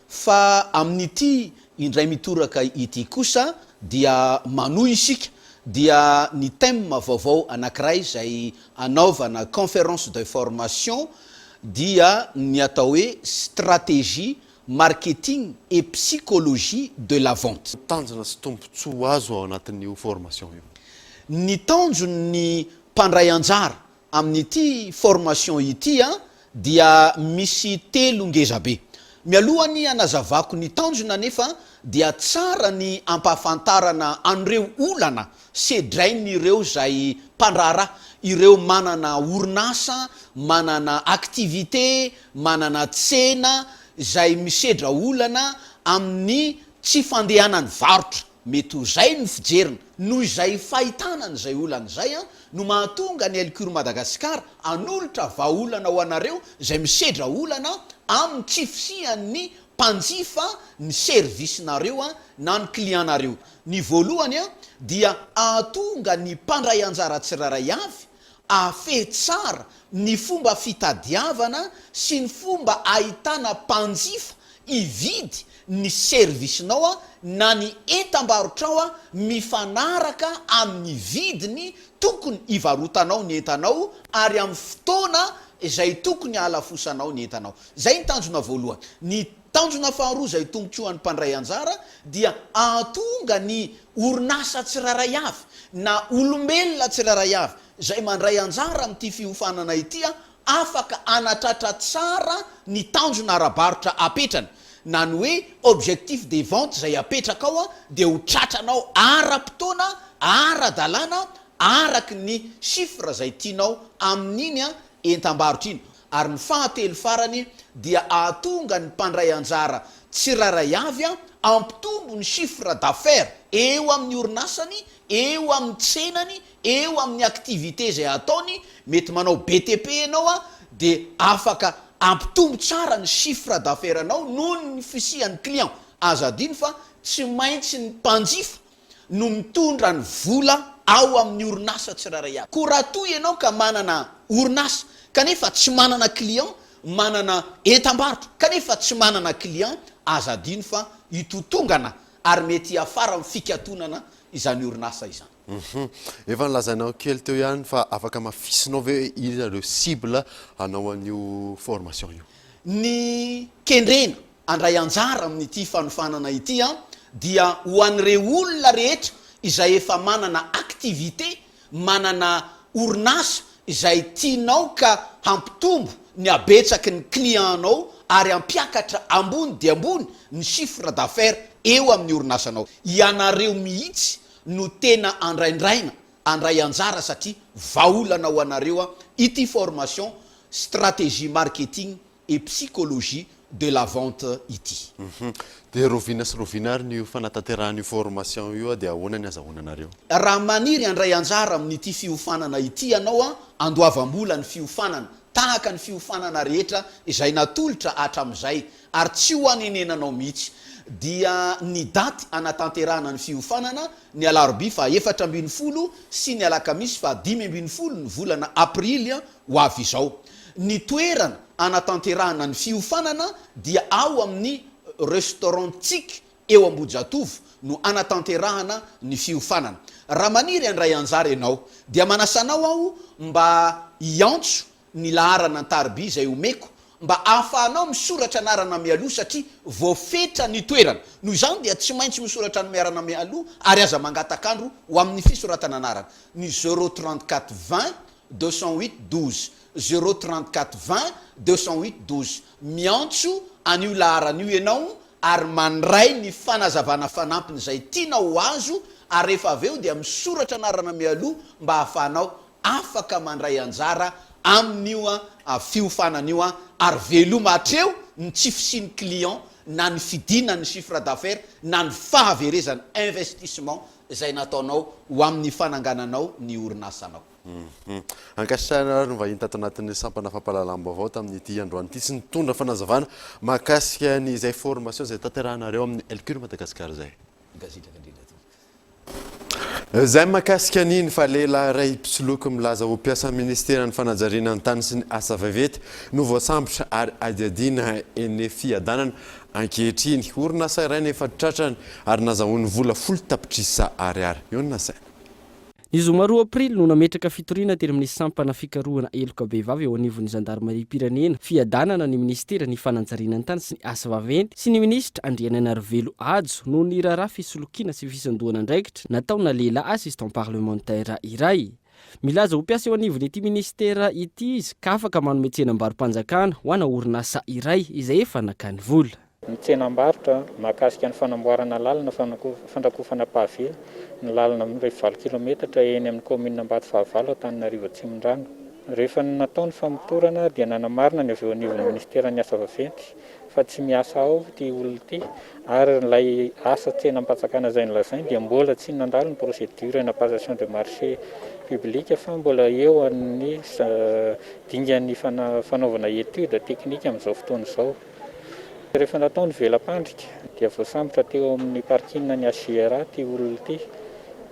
fa amin'ity indray mitoraka ity kosa dia manohy isika dia ny thème vaovao anankiray izay anaovana conférence de formation dia ny atao hoe stratégie marketing et psychologie de la vente. Tanjona sy tombontsoa azo ao anatin'io formation io. Ny tanjon'ny mpandray anjara amin'ity formation ity dia misy telo ngeza be. Mialohany anazavako ny tanjona nefa dia tsara ny ampahafantarana an'ireo olana sedrain'ireo zay mpandrara ireo manana orinasa manana activité manana tsena zay misedra olana amin'ny tsy fandehanany varotra mety ho zay ny fijerina noho izay fahitanany zay olana zay no mahatonga ny Elcure Madagasikara anolotra vahaolana ho anareo zay misedra olana amin'ny tsifisian'ny mpanjifa ny servicenareo na ny clientnareo ny voalohany dia ahatonga ny mpandray anjara tsiraray avy afehy tsara ny fomba fitadiavana sy ny fomba ahitana mpanjifa ividy ny servicenao na ny entam-barotrao mifanaraka amin'ny vidiny tokony ivarotanao ny entanao ary amin'ny fotoana izay tokony halafosanao ny entanao zay ny tanjona voalohany ny tanjona faharoa zay tombotsoan'ny mpandray anjara dia ahatonga ny orinasa tsiraray avy na olombelona tsiraray avy zay mandray anjara amin'ity fiofanana ity afaka anatratra tsara ny tanjona ara-barotra apetrany na ny hoe objectif des ventes zay apetraka ao dia ho tratranao ara-potoana ara-dalàna araky ny chiffre zay tianao amin'iny entam-barotra iny ary ny fahatelo farany dia ahatonga ny mpandray anjara tsiraray avy ampitombo ny chiffre d'affaires eo amin'ny orinasany eo amin'ny tsenany eo amin'ny activité zay ataony mety manao BTP ianao dia afaka ampitombo tsara ny chiffre d'affaires anao noho ny fisian'ny client azadiny fa tsy maintsy ny mpanjifa no mitondra ny vola ao amin'ny orinasa tsiraray avy ko raha toy ianao ka manana orinasa kanefa tsy manana client manana entam-barotra kanefa tsy manana client azadiny fa itotongana ary mety afara amin'ny fikatonana izany orinasa izany efa nilazainao kely teo ihany fa afaka mafisinao ve ireo cible anao an'io formation io ny kendrena andray anjara amin'ity fanofanana ity dia ho an'ireo olona rehetra izay efa manana activité manana orinasa izay tianao ka hampitombo ny abetsaky ny clientnao ary ampiakatra ambony de ambony ny chiffre d'affaires eo amin'ny orinasanao. Ianareo mihitsy no tena andraindraina andray anjara satria vaolana ho anareo ity formation stratégie marketing et psychologie de la vente ity. De rovina sy rovina ary ny fanatanterahany formation io dia ahoana ny azahoananareo? Raha maniry andray anjara amin'ity fiofanana ity ianao andoavam-bola ny fiofanana tahaka ny fiofanana rehetra izay natolotra hatramin'izay ary tsy ho anenenanao mihitsy dia ny daty anatanterahana ny fiofanana ny alarobia fa 14 sy ny alakamisy fa 15 ny volana aprily ho avy izao. Ny toerana anatanterahana ny fiofanana dia ao amin'ny restaurant tsik eo Ambojatovo no anatanterahana ny fiofanana. Raha maniry andray anjara ianao dia manasanao aho mba iantso ny laharana antarobia izay omeko mba ahafahanao misoratra anarana mialoha satria voafetra ny toerana. Noho izany dia tsy maintsy misoratra ny miarana mialoha ary aza mangatakandro ho amin'ny fisoratana anarana ny 034 20 208 12 034 20 208 12. Miantso an'io laharan'io ianao ary mandray ny fanazavana fanampiny izay tianao azo ary rehefa avy eo dia misoratra anarana mialoha mba ahafahanao afaka mandray anjara amin'io fiofanan'io ary veloma hatreo ny tsy fisiny client na ny fidina ny chiffre d'affaires na ny fahaverezany investissement izay nataonao ho amin'ny fanangananao ny orinasanao. Ankasitrahana no vahiny tato anatin'ny sampana fampahalalam-baovao tamin'ity androany ity sy nitondra fanazavana mahakasika ny izay formation izay tanterahanareo amin'ny Elcure Madagasikara zay. Zay mahakasika niny fa lehilahy ray mpisoloky milaza ho mpiasa ministera ny fanajariana ny tany sy ny asa vavety no voasambotra ary adiadina eny fiadanana ankehitriny. Orinasa iray nefa tratrany ary nazahoany vola 10 tapitrisa ariary. Ionona say. Ny zoma 2 aprily no nametraka fitoriana teny amin'ny sampana fikarohana eloka be vavy eo anivon'ny gendarmerie pirenena fiadanana ny ministera ny fananjariana ny tany sy ny asa vaventy sy ny ministra Andriananarivelo Adzo no ny raharaha fisolokiana sy fisandohana andraikitra nataona lehilahy assistant parlementaire iray. Milaza ho mpiasa eo anivony ity ministera ity izy ka afaka manome tsenam-barom-panjakana ho ana orinasa iray izay efa nakany vola. Ny tsenam-barotra mahakasika ny fanamboarana lalana fandrakofana pavia ny lalana amin'ny 20 kilometatra eny amin'ny commune Ambatofahavalo Antananarivo Atsimondrano. Rehefa natao ny famotorana dia nanamarina ny avy eo anivon'ny ministera ny asa vaventy fa tsy miasa ao ty olona ity ary ilay asa tsenam-panjakana izay nolazainy dia mbola tsy nandalo ny procédure na passation de marché public fa mbola eo amin'ny dingan'ny fanaovana étude technique amin'izao fotoana izao. Rehefa natao ny velam-pandrika dia voasambotra teo amin'ny parking ny AGRA ty olona ity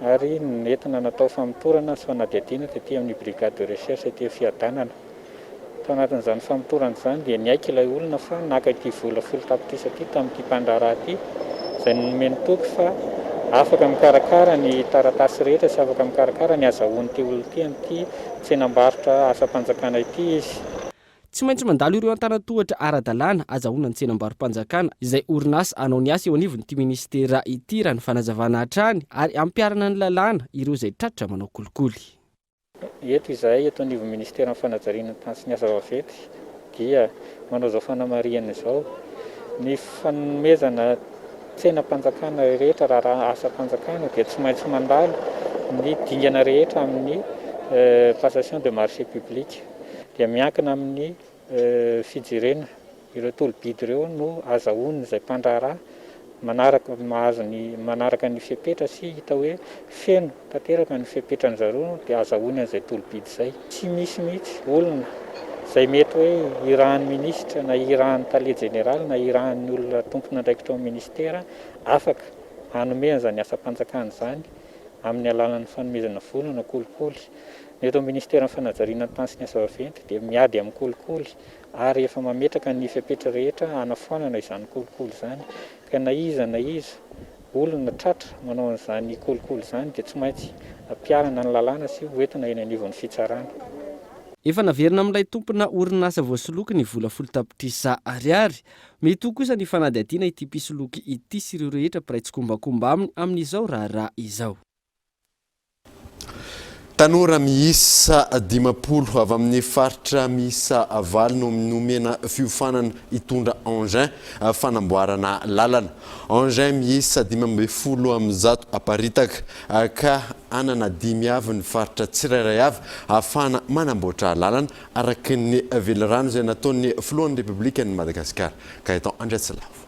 ary nentina natao famotorana sy fanadihadiana tetỳ amin'ny brigade de recherche ety fiadanana. Tao anatin'izany famotorana izany dia niaiky ilay olona fa naka ity vola 10 tapitrisa ity tamin'ity mpandraraha ity izay nomeny toky fa afaka mikarakara ny taratasy rehetra sy afaka mikarakara ny azahoany ty olona ity amin'ity tsenam-barotra asa-panjakana ity izy. Tsy maintsy mandalo ireo antanatohatra ara-dalàna azahoana ny tsenam-barom-panjakana izay orinasa anao ny asa eo anivony ity ministera ity raha ny fanazavana hatrany ary ampiarana ny lalàna ireo izay tratra manao kolikoly. Eto izahay eto anivon'ny ministera fanajariana tany sy ny asa vaventy dia manao izao fanamariana izao ny fanomezana tsenam-panjakana rehetra raha asa-panjakana dia tsy maintsy mandalo ny dingana rehetra amin'ny passation de marché public. Dia miankina amin'ny fijerena ireo tolobida ireo no azahoany izay mpandraraha manaraka ny fepetra sy hita hoe feno tanteraka ny fepetrany zareo dia azahoany an'izay tolobida izay. Tsy misy mihitsy olona izay mety hoe irahan'ny ministra na irahan'ny tale général na irahan'ny olona tompona andraikitra ao ministera afaka hanome an'izany asa-panjakana izany amin'ny alalan'ny fanomezana vola na kolikoly. Eto amin'ny ministera fanajariana ny tany sy ny asa vaventy dia miady amin'ny kolikoly ary efa mametraka ny fepetra rehetra hanafoanana izany kolikoly izany ka na iza olona tratra manao an'izany kolikoly izany dia tsy maintsy ampiarana ny lalàna sy hoentina eny anivon'ny fitsarana. Efa naverina amin'ilay tompona orinasa voasoloky ny vola 10 tapitrisa ariary. Mety ho kosa ny fanadihadiana ity mpisoloky ity sy ireo rehetra mpiray tsy kombakomba aminy amin'izao raharaha izao. tanora miisa 10 avy amin'ny faritra miisa 4 no nomena fiofanana hitondra engin fanamboarana lalana. Engin miisa 12 amzato aparitaka ka anana 10 avy ny faritra tsirairay avy afana manamboatra lalana araky ny velirano izay nataon'ny filohan'ny Republika ny Madagasikara. Gaetan Andretsilavo.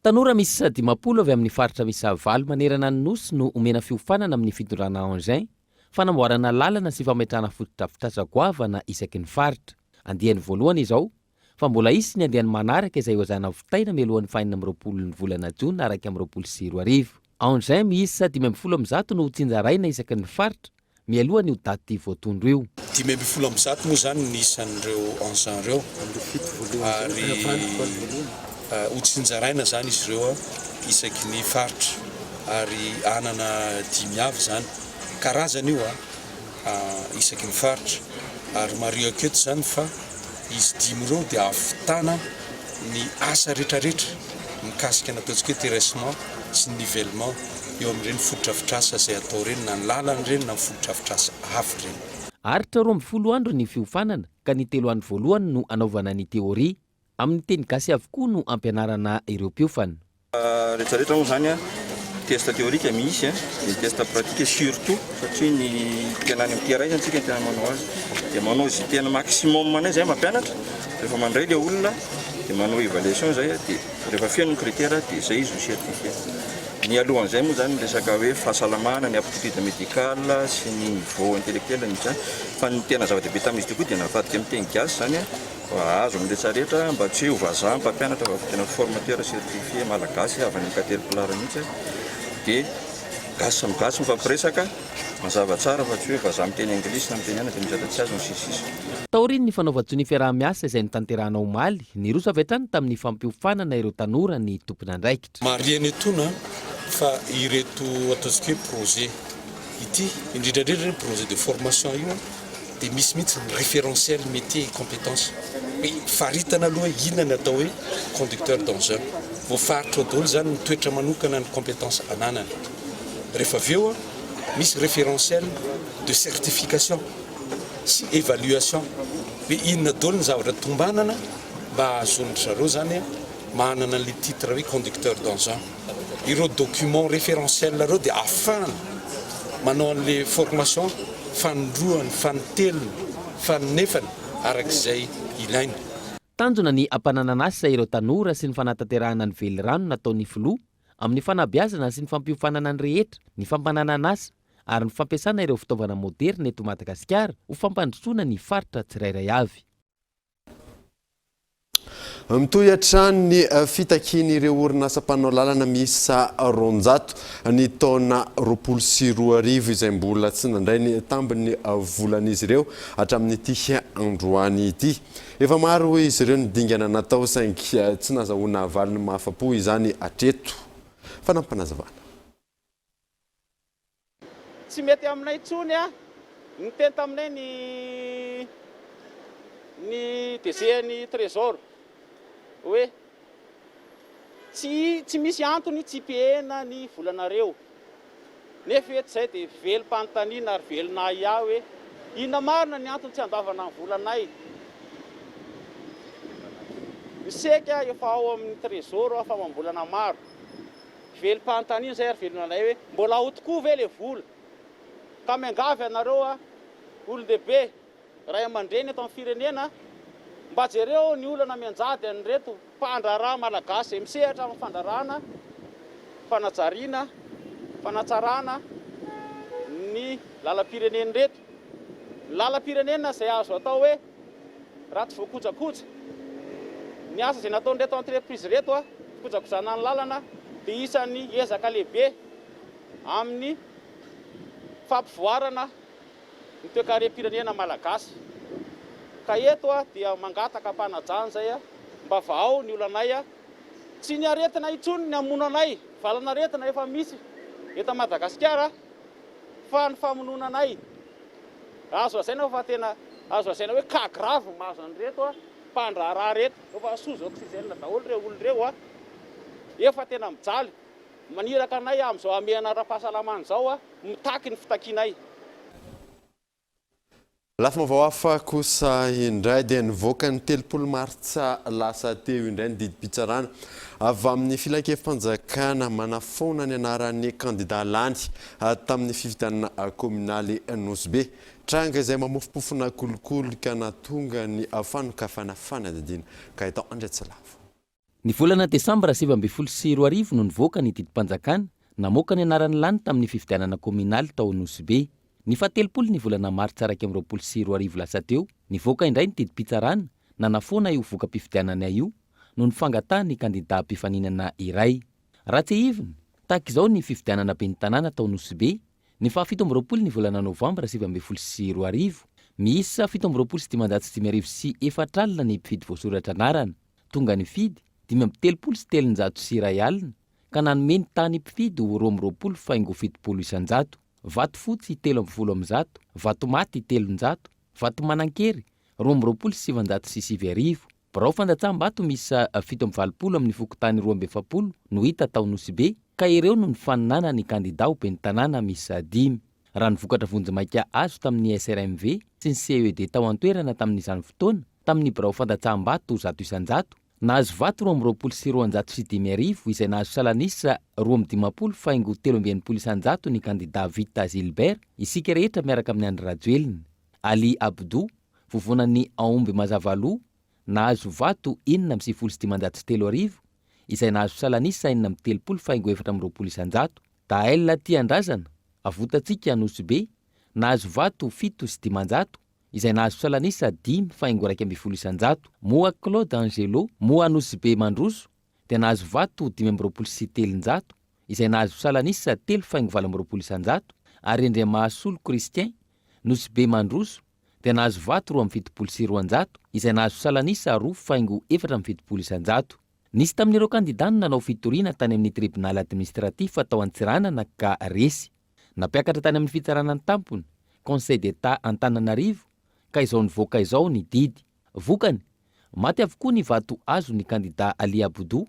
Tanora misy 10 avy amin'ny faritra miisa 4 manerana ny nosy no omena fiofanana amin'ny fitondrana engin fanamboarana lalana sy fametrahana fotodrafitrasa goavana isaky ny faritra. Andiany voalohany izao fa mbola isy ny andiany manaraka izay hozana vitaina mialohan'ny 20 ny volana Jona araky amin'ny 24. Engin miisa 12 amzato no tsinjaraina isaky ny faritra mialohan'ny daty voatondro io. 12 amzato moa zany ny isan'ireo engin reo ary hotsinjaraina zany izy ireo isaky ny faritra ary anana 10 avy zany karazany io isaky ny faritra ary mario aketo zany fa izy 10 reo dia afitana ny asa rehetrarehetra mikasika nataontsika terrassement sy nivellement eo amin'ireny fotodrafitrasa izay atao reny na ny lalana reny na ny fotodrafitrasa hafa reny. Aritra 12 andro ny fiofanana ka ny 3 andro voalohany no anaovana ny teoria amin'ny teny gasy avokoa no ampianarana ireo mpiofana. Rehetrarehetra moa zany test théorique misy ny test pratique surtout satria ny mpianany amin'ny terrain antsika tena manao azy dia manao izy tena maximum anay zay mampianatra rehefa mandray le olona dia manao évaluation zay dia rehefa feno critère dia zay izy ho certifié. Ny alohan'izay moa zany resaka hoe fahasalamana, ny aptitude médicale sy ny niveau intellectuel zany fa ny tena zava-dehibe tamin'izy koa dia navadika amin'ny teny gasy zany azo amin'ny rehetrarehetra mba tsy ho vazaha mpampianatra fa tena formateur certifié malagasy avy any Caterpillar mihitsy dia gasy amin'ny gasy mifampiresaka mazava tsara fa tsy hoe vazaha amin'ny teny anglisy na amin'ny teny ana dia mizata tsy azo ny sisisy. Taoriny ny fanaovan-tsony fiaraha-miasa izay nitanterahana omaly ny rosa avy hatrany tamin'ny fampiofanana ireo tanora ny tompona andraikitra. Mariany etona fa ireto ataontsika hoe projet ity indrindrandrindra projet de formation io dia misy mihitsy ny référentiel métier et compétence hoe faritana aloha inona ny atao hoe conducteur d'engin voafaritra daholo zany mitoetra manokana ny compétence ananany. Rehefa avy eo misy référentiel de certification sy évaluation hoe inona daholo ny zavatra tombanana mba ahazonitra zareo zany manana le titre hoe conducteur d'engin. Ireo document référentiel reo dia afahana manao an'le formation fanindroany, fanitelony, faninefany arak'izay ilaina. Tanjona ny ampanananasa ireo tanora sy ny fanatanterahana ny velirano nataon'ny filoha amin'ny fanabeazana sy ny fampiofanana ny rehetra, ny fampanananasa ary ny fampiasana ireo fitaovana moderna eto Madagasikara ho fampandrosoana ny faritra tsirairay avy. Mitohy hatrany ny fitakian'ireo orinasa mpanao lalana miisa 200 ny taona 24 izay mbola tsy nandray ny tambiny volan'izy ireo hatramin'ity androany ity. Efa maro izy ireo ny dingana natao saingy tsy nazahoana valiny mahafapo izany hatreto. Fanampanazavana. Tsy mety aminay intsony ny teny taminay ny DG-ny trésor hoe tsy misy antony tsy pihena ny volanareo nefa eto zay dia velom-panontaniana ary velonay aho hoe inona marina ny antony tsy andavana ny volanay. Miseka efa ao amin'ny trésor afa mambolana maro velom-panontaniana zay ary velonanay hoe mbola ho tokoa ve le vola ka miangavy anareo olon-dehibe ray aman-dreny eto amin'ny firenena mba jereo ny olana mianjady an'reto mpandraraha malagasy misehatra amin'ny fandrarana fanatsarana ny lalam-pireneny reto. Lalam-pirenena izay azo atao hoe ratsy voakojakoja ny asa izay nataon'reto entreprise reto fikojakojana ny lalana dia isan'ny ezaka lehibe amin'ny fampivoarana ny toe-karem-pirenena malagasy. Ka eto dia mangataka mpanajana zay mba vao ny olanay tsy ny aretina intsony ny amonanay valana aretina efa misy eto Madagasikara fa ny famononanay azo asaina fa tena azo asaina hoe ka grave mahazo an'reto mpandraraha reto efa sozo oxygène daholo reo olon'ireo efa tena mijaly maniraka anay amin'izao amehana ara-pahasalamana zao mitaky ny fitakianay. lafa mavaoafa kosa indray dia nivoaka ny 3 martsa lasa teo indray ny didi-pitsarana avy amin'ny filan-kefim-panjakana manafona ny anaran'ny candidat lany tamin'ny fifidianana communaly Nosbe tranga izay mamofopofona kolokolo ka natonga ny fanokafana fanadidina ka itao andretsalavo. Ny volana Desambra 2024 no nivoaka ny didi-panjakana namoaka ny anaran'ny lany tamin'ny fifidianana communaly tao Nosbe. Ny fatelopolo ny volana Martsa 2024 lasa teo nivoaka indray ny didi-pitsarana nanafoana io voka-pifidianana io no nifangatahany kandidat mpifaninana iray. Raha tsy ivony tahaka izao ny fifidianana ben'ny tanàna tao Nosbe ny fa 17 ny volana Novambra 2024 miisa 17,730 sy 4 alina ny mpifidy voasoratra anarana tonga ny fidy 5,730 sy ray alina ka nanome ny tany mpifidy 2,20 isanjato. Vato fotsy 3,10 vato maty 300 vato manankery 2,770 birao fandatsam-bato misa 7,20 amin'ny fokotany 2,70 no hita tao Nosbe ka ireo no nifaninana ny kandidat ho ben'ny tanàna misa 5 raha nivokatra vonjy-maika azo tamin'ny SRMV sy ny CED tao an-toerana tamin'izany fotoana tamin'ny birao fandatsam-bato 100 isanjato nahazo vato 2,350 izay nahazo salanisa 2,50,320 isanjato ny kandidat Vita Gilbert isika rehetra miaraka amin'ny Andry Rajoelina. Ali Abdou vovonan'ny Aomby Mazavalo nahazo vato 4,530 izay nahazo salanisa 4,30,420 isanjato. Dael Tiandrazana avotantsika Nosbe nahazo vato 7,500 izay nahazo salanisa 10,120 isanjato. Moa Claude Angelo moa Nosbe Mandroso dia nahazo vato 5,300 izay nahazo salanisa 3,20 isanjato. Ary Andriamasolo Christian Nosbe Mandroso dia nahazo vato 2,200 izay nahazo salanisa 2,420 isanjato. Nisy tamin'ireo kandidat nanao fitoriana tany amin'ny tribunal administratif tao Antsiranana ka resy napiakatra tany amin'ny fitsaranany tampony Conseil d'État Antananarivo ka izao nivoaka izao ny didy vokany maty avokoa ny vato azo ny kandidat Ali Abdou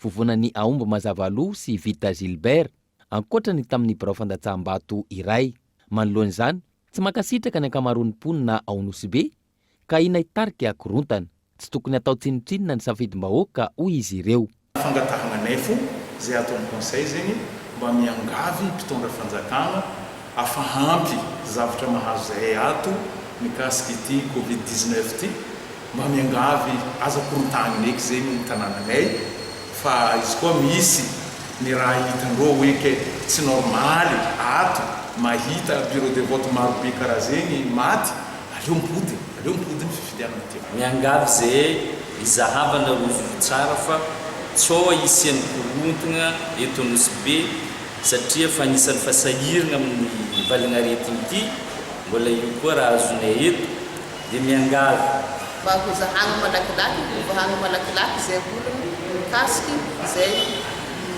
vovonan'ny Aomby Mazavalo sy Vita Gilbert ankoatra ny tamin'ny birao fandatsaham-bato iray. Manoloan'izany tsy makasitraka ny ankamaroan'ny mponina ao Nosbe ka ina itarika akorontana tsy tokony atao tsinotsinona ny safidim-bahoaka hoy izy ireo. Fangatahana nefo zay ataon'ny conseil zegny mba miangavy mpitondra fanjakana afahampy zavatra mahazo zahay ato mikasika ity Covid-19 ty mba miangavy aza korontany ndraiky zegny ny tanànanay fa izy koa misy ny raha hitandreo hoe ke tsy normaly ato mahita bureau de vote marobe karaha zegny maty aleo mipody ny fifidianana ty. Miangavy zay izahavana rozo tsara fa tsao isian'ny korontagna eto Nosbe satria fa anisan'ny fasahirana amin'ny valagnaretiny ity mbola io koa raha azonay eto dia miangavy mba ho zahagna malakilaky zay olona mikasiky zay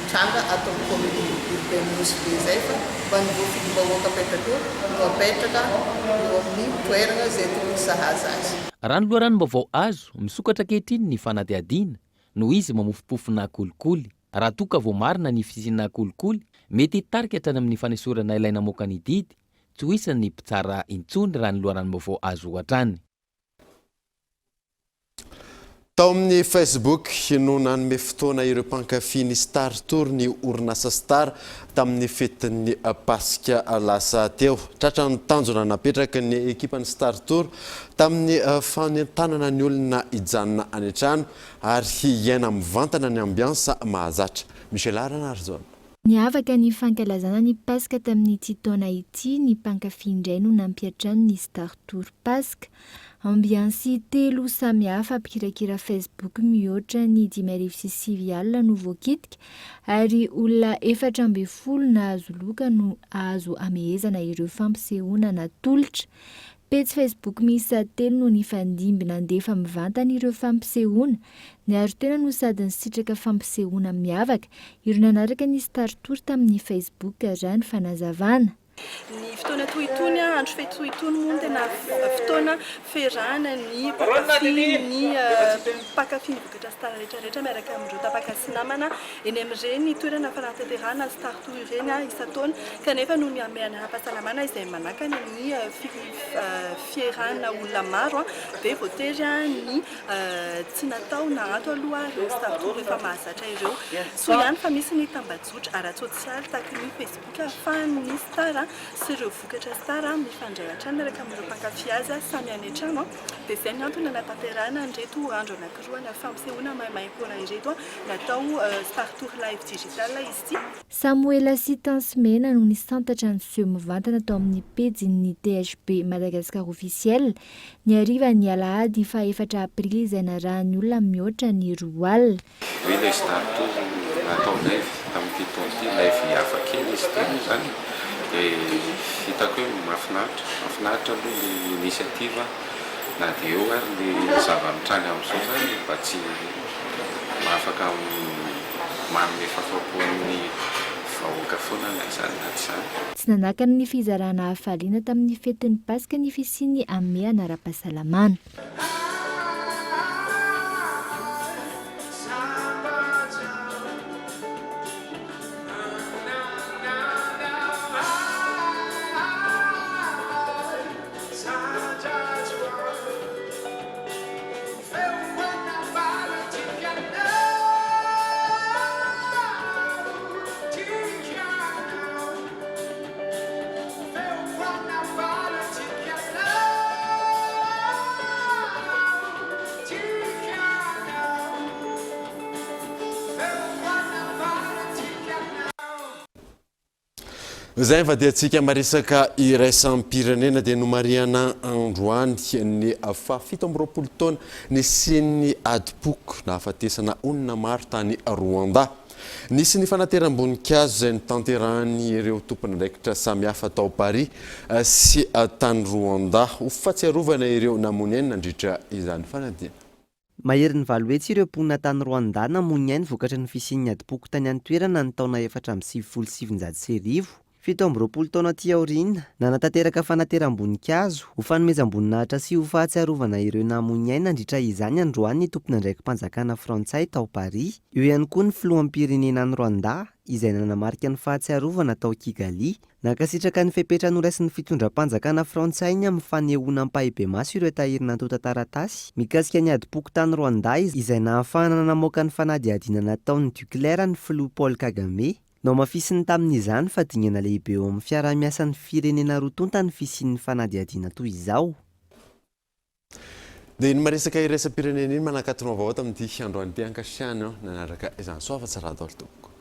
tranga atao commune urbaine Nosbe zay fa mba nivoafidim-bahoaka apetraka no apetraka eo amin'ny toerana zay tokony sahaza azy. Raha ny loharanom-baovao azo misokatra ankehitriny ny fanadihadiana no izy mamofopofona kolikoly. Raha toka vao marina ny fisina kolikoly mety hitarika hatrany amin'ny fanesorana ilaina moka ny didy tsy ho isan'ny mpitsara intsony raha ny loharanom-baovao azo hatrany. Tao amin'ny Facebook no nanome fotoana ireo mpankafy ny Star Tour ny orinasa Star tamin'ny fetin'ny Pasika lasa teo. Tratra ny tanjona napetraka ny ekipan'ny Star Tour tamin'ny fanentanana ny olona ijanona any an-trano ary hiaina mivantana ny ambiansa mahazatra. Michel Arana Arzona. Niavaka ny fankalazana ny Pasika tamin'ity taona ity ny mpankafy indray no nampiatrano ny Star Tour Pasika. Ambiansi telo samihafa ampikirakira Facebook mihoatra ny 5,900 alina no voakitika ary olona 420 nahazo loka no azo amehezana ireo fampisehoana natolotra. Petsy Facebook miisa 3 no nifandimbina andefa mivantana ireo fampisehoana. Ny aro-tena no sady nisitraka fampisehoana miavaka. Ireo nanaraka ny Star Tour tamin'ny Facebook raha ny fanazavana. Ny fotoana toy itony andro fety toy itony moa tena fotoana ferana ny pakafy ny vokatra star rehetrarehetra miaraka amin'ireo tapaka sy namana eny amin'ireny toerana fanatanterahana star toy ireny isan-taona kanefa no miame ara-pahasalamana izay manakana ny fierana olona maro dia voatery ny tsy natao na ato aloha ireo star toy rehefa mahazatra ireo so ihany fa misy ny tambajotra ara-tsosialy tahaka ny facebook ahafahan'ny star sy ireo vokatra star mifandray hatrany miaraka amin'ireo mpankafy azy samy any an-trano dia izay ny antony natanterahana andreto andro anankiroa na fampisehoana maimaimpona ireto natao star tour live digital izy ity. Samuela Sitansimena no nisantatra ny seho mivantana tao amin'ny pejin'ny THB Madagascar officiel ny hariva ny alahady fa 4 aprily izay narahany olona mihoatra ny 2 alina. Ilay star tour natao live tamin'ny pitonty live hafa kely izy ity zany dia hitako hoe mahafinaritra aloha ny initiative na dia eo ary ny zava-mitrany amin'izao zany mba tsy mahafaka manome fahafapoan'ny vahoaka foana na izany na tsy izany. Tsy nanakana ny fizarana hafaliana tamin'ny fetin'ny Paska ny fisiany ame anara-pahasalamana. Zay va dia antsika maresaka iraisam-pirenena dia nomariana androany ny fa-17 taona nisy adipoko na afatesana onona maro tany Rwanda. Nisy ny fanateram-boninkazo izay nitanterahany ireo tompon'andraikitra samihafa tao Paris sy tany Rwanda ho fahatsiarovana ireo namoniainy nandritra izany fanadina. Mahery ny valohetsy ireo mponina tany Rwanda namoniainy vokatra ny fisian'ny adipoko tany an-toerana ny taona 477. 17 taona aty aoriana nanatanteraka fanateram-boninkazo ho fanomezam-boninahitra sy ho fahatsiarovana ireo namoniainy nandritra izany androany ny tompon'andraiki-mpanjakana frantsay tao Paris. Eo ihany koa ny filoham-pirenena ny Rwanda izay nanamarika ny fahatsiarovana tao Kigali nakasitraka ny fepetra noraisin'ny fitondram-panjakana frantsay ny amin'ny fanehoana ampahibe maso ireo tahirina tota taratasy mikasika ny adipoko tany Rwanda izay nahafahana namoaka ny fanadihadiana nataon'ny Duclerc ny filoha Paul Kagame. No mafisiny tamin'izany fa dingana lehibe eo amin'ny fiarah-miasan'ny firenena rotonta ny fisian'ny fanadihadiana toy izao. Dia ny maresaka iraisam-pirenena iny manakatona vahoaka amin'ity androany ity ankasiany nanaraka izany soava tsara daholo tompoko.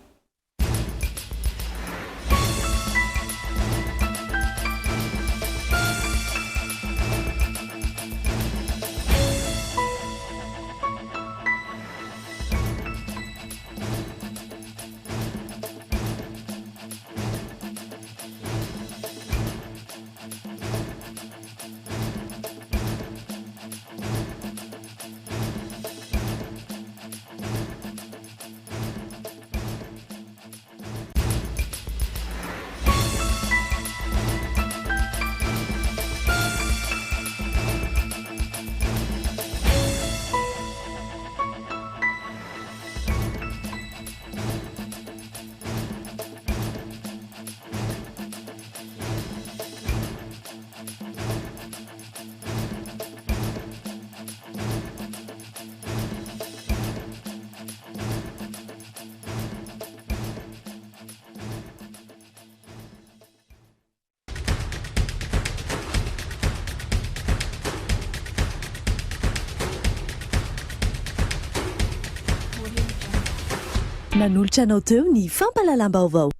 Nanolotra anao teo ny fampalalam-baovao.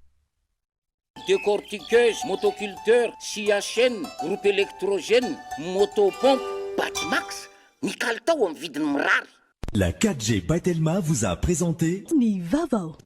Décortiqueuse, motoculteur, scia chaîne, groupe électrogène, motopompe, Batimax, ny kalitao amin'ny vidiny mirary. La 4G Batelma vous a présenté Ni Vavao.